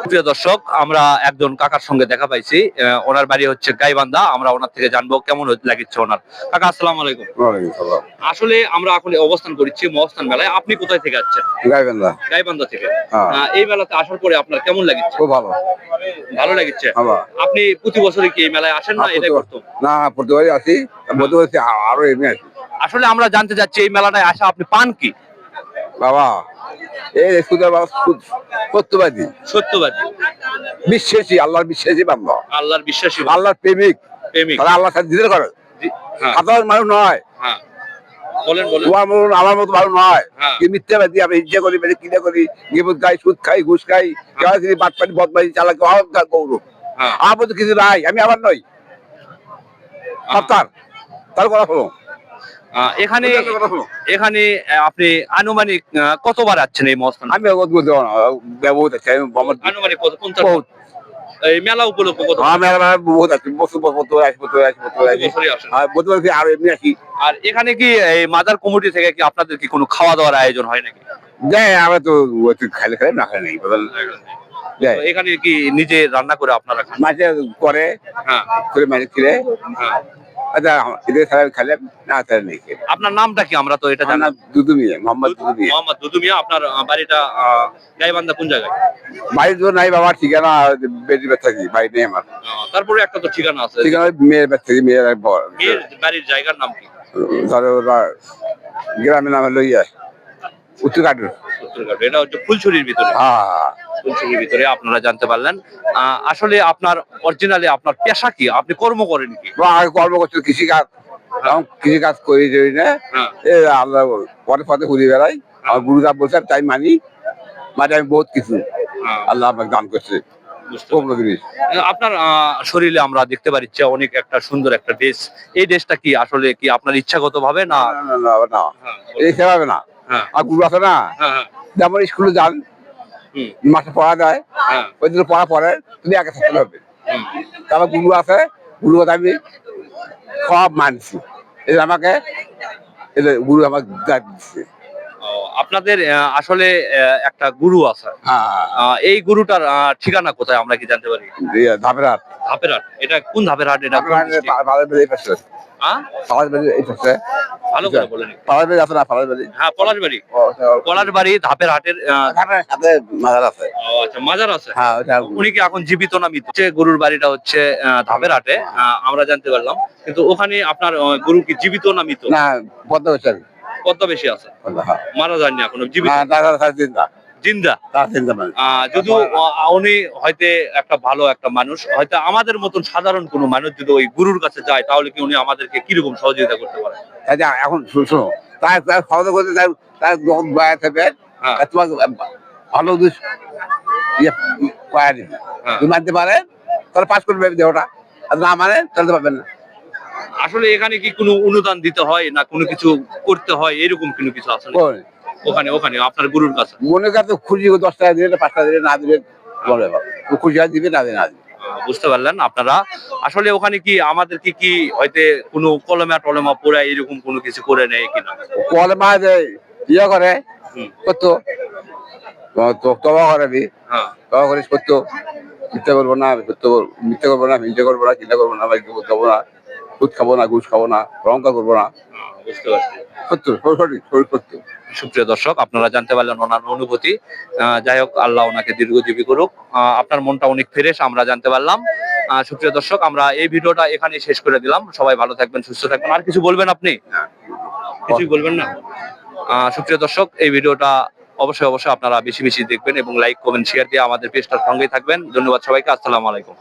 প্রিয় দর্শক, আমরা একজন কাকার সঙ্গে দেখা পাইছি। ওনার বাড়ি হচ্ছে গাইবান্ধা। আমরা ওনার থেকে জানবো কেমন লাগছে ওনার। কাকা, আসসালামু আলাইকুম। ওয়ালাইকুম সালাম। আসলে আমরা এখন অবস্থান করছি মহাস্থান মেলায়। আপনি কোথায় থেকে আসছেন? গাইবান্ধা। গাইবান্ধা থেকে। হ্যাঁ। এই মেলাতে আসার পরে আপনার কেমন লাগছে? খুব ভালো। ভালো লাগছে। হ্যাঁ। আপনি প্রতি বছরই কি এই মেলায় আসেন না এটাই প্রথম? না, প্রতিবারই আসি। বলতে বলছি আরো এমনি আসি। আসলে আমরা জানতে চাচ্ছি এই মেলাটায় আসা আপনি পান কি? বাবা, এই সুদের বাবা সত্যবাদী, সত্যবাদী, বিশ্বাসী, আল্লাহর বিশ্বাসী বান্দা, আল্লাহর বিশ্বাসী, আল্লাহর প্রেমিক। প্রেমিক। তারা আল্লাহর সাথে দিতে করে। হ্যাঁ, সাধারণ মানুষ নয়। হ্যাঁ, বলেন বলেন। তোমার মতন আমার মতো মানুষ নয়। হ্যাঁ। কি মিথ্যাবাদী, আমি ইচ্ছা করি বেশি কিনে করি, গিবত খাই, সুদ খাই, ঘুষ খাই, কেউ বাটপাটি বদমাইশি চালাকি অহংকার গৌরব। হ্যাঁ। আমার মতো কিছু নাই, আমি আবার নই। তার কথা শোনো। এখানে এখানে আপনি আনুমানিক কতবার আসছেন এই মহাস্থান? আমি বলতে পারবো না, বহুত আছে। আনুমানিক কত? 50 বার? এই মেলা উপলক্ষে কত? আমি বহুত আছে, বছর বছরই আসি। বলতে পারছি আর এমনি আসি। আর এখানে কি এই মাদার কমিটি থেকে কি আপনাদের কি কোনো খাওয়া দাওয়ার আয়োজন হয় নাকি? দেয়, আমরা তো খাইলে খাই না খাই নাই বলেন। তো এখানে কি নিজে রান্না করে আপনারা খান? মাঝে করে, হ্যাঁ, করে মাঝে খিলে। হ্যাঁ। আচ্ছা, এদের সারা খাইলে না তাহলে নেই। আপনার নামটা কি? আমরা তো এটা জানি না। দুদু মিয়া, মোহাম্মদ দুদু মিয়া। মোহাম্মদ দুদু মিয়া। আপনার বাড়িটা গাইবান্ধা কোন জায়গায়? বাড়ি তো নাই বাবা, ঠিকানা বেটি ব্যথা থাকি, বাড়ি নেই আমার। তারপরে একটা তো ঠিকানা আছে। ঠিকানা মেয়ের ব্যথা থাকি, মেয়ের মেয়ের বাড়ির জায়গার নাম কি? ধরো ওরা গ্রামের নামে লইয়া উত্তরঘাটের। উত্তরঘাট। এটা হচ্ছে ফুলছড়ির ভিতরে। ফুলছড়ির ভিতরে আপনারা জানতে পারলেন। আসলে আপনার অরিজিনালি আপনার পেশা কি? আপনি কর্ম করেন কি? আগে কর্ম করছিল কৃষিকাজ, কৃষিকাজ করি না। আল্লাহ পরে পথে ঘুরে বেড়াই। আমার গুরুদা বলছে তাই মানি, মানে আমি বহুত কিছু আল্লাহ আমাকে দান করছে। আপনার শরীরে আমরা দেখতে পাচ্ছি অনেক একটা সুন্দর একটা ড্রেস। এই ড্রেসটা কি আসলে কি আপনার ইচ্ছাগত ভাবে না? না, এই সেভাবে না। আর গুরু আছে না, যেমন স্কুলে যান, মাসে পড়া দেয়, ওই দিন পড়া পড়ে তুমি একা থাকতে হবে। তারপর গুরু আছে, গুরু কথা আমি সব মানছি। এই আমাকে গুরু আমাকে দিচ্ছে। আপনাদের আসলে একটা গুরু আছে। এই গুরুটার ঠিকানা কোথায় আমরা কি জানতে পারি? ধাপের হাট। ধাপের হাট। এটা কোন ধাপের হাট? এটা ভালো করে বলেন। হ্যাঁ, পলাশবাড়ি। পলাশবাড়ি ধাপের হাটের মাজার আছে। আচ্ছা, মাজার আছে। উনি কি এখন জীবিত না মৃত? গরুর বাড়িটা হচ্ছে ধাপের হাটে, আমরা জানতে পারলাম। কিন্তু ওখানে আপনার গরু কি জীবিত না মৃত? না, পদ্মা বেশি। পদ্মা বেশি আছে, মারা যায়নি এখনো, জীবিত জিন্দা। যদিও উনি হয়তো একটা ভালো একটা মানুষ, হয়তো আমাদের মতন সাধারণ কোনো মানুষ যদি ওই গুরুর কাছে যায় তাহলে কি উনি আমাদেরকে কিরকম সহযোগিতা করতে পারে? এখন শুনো, তার সহযোগিতা করতে তার যখন বয়া থাকবে তোমাকে ভালো তুমি মানতে পারে তাহলে পাস করবে দেহটা, আর না মানে চলতে পারবেন না। আসলে এখানে কি কোনো অনুদান দিতে হয় না কোনো কিছু করতে হয় এরকম কোনো কিছু আছে? ওখানে ওখানে আপনার গুরুর কাছে মনে কাছে খুশি 10 টাকা দিলে 5 টাকা দিলে না দিলে বলে খুশি হয় দিবে না দিবে না। বুঝতে পারলেন আপনারা? আসলে ওখানে কি আমাদের কি হয়তো কোনো কলমা টলমা পড়া এরকম কোনো কিছু করে নেয় কিনা? কলমা ইয়ে করে করতো, তবা করাবি, তবা করিস করতো। মিথ্যা করবো না, মিথ্যা করবো না, হিংসা করবো না, চিন্তা করবো না, খাবো না, সুদ খাবো না, ঘুষ খাবো না, অহংকার করবো না। বুঝতে পারছি। সত্য। সুপ্রিয় দর্শক, আপনারা জানতে পারলেন ওনার অনুভূতি। যাই হোক, আল্লাহ ওনাকে দীর্ঘজীবী করুক। আপনার মনটা অনেক ফ্রেশ আমরা জানতে পারলাম। সুপ্রিয় দর্শক, আমরা এই ভিডিওটা এখানে শেষ করে দিলাম। সবাই ভালো থাকবেন, সুস্থ থাকবেন। আর কিছু বলবেন আপনি? কিছুই বলবেন না? সুপ্রিয় দর্শক, এই ভিডিওটা অবশ্যই আপনারা বেশি বেশি দেখবেন এবং লাইক কমেন্ট শেয়ার দিয়ে আমাদের পেজটার সঙ্গেই থাকবেন। ধন্যবাদ সবাইকে। আসসালামু আলাইকুম।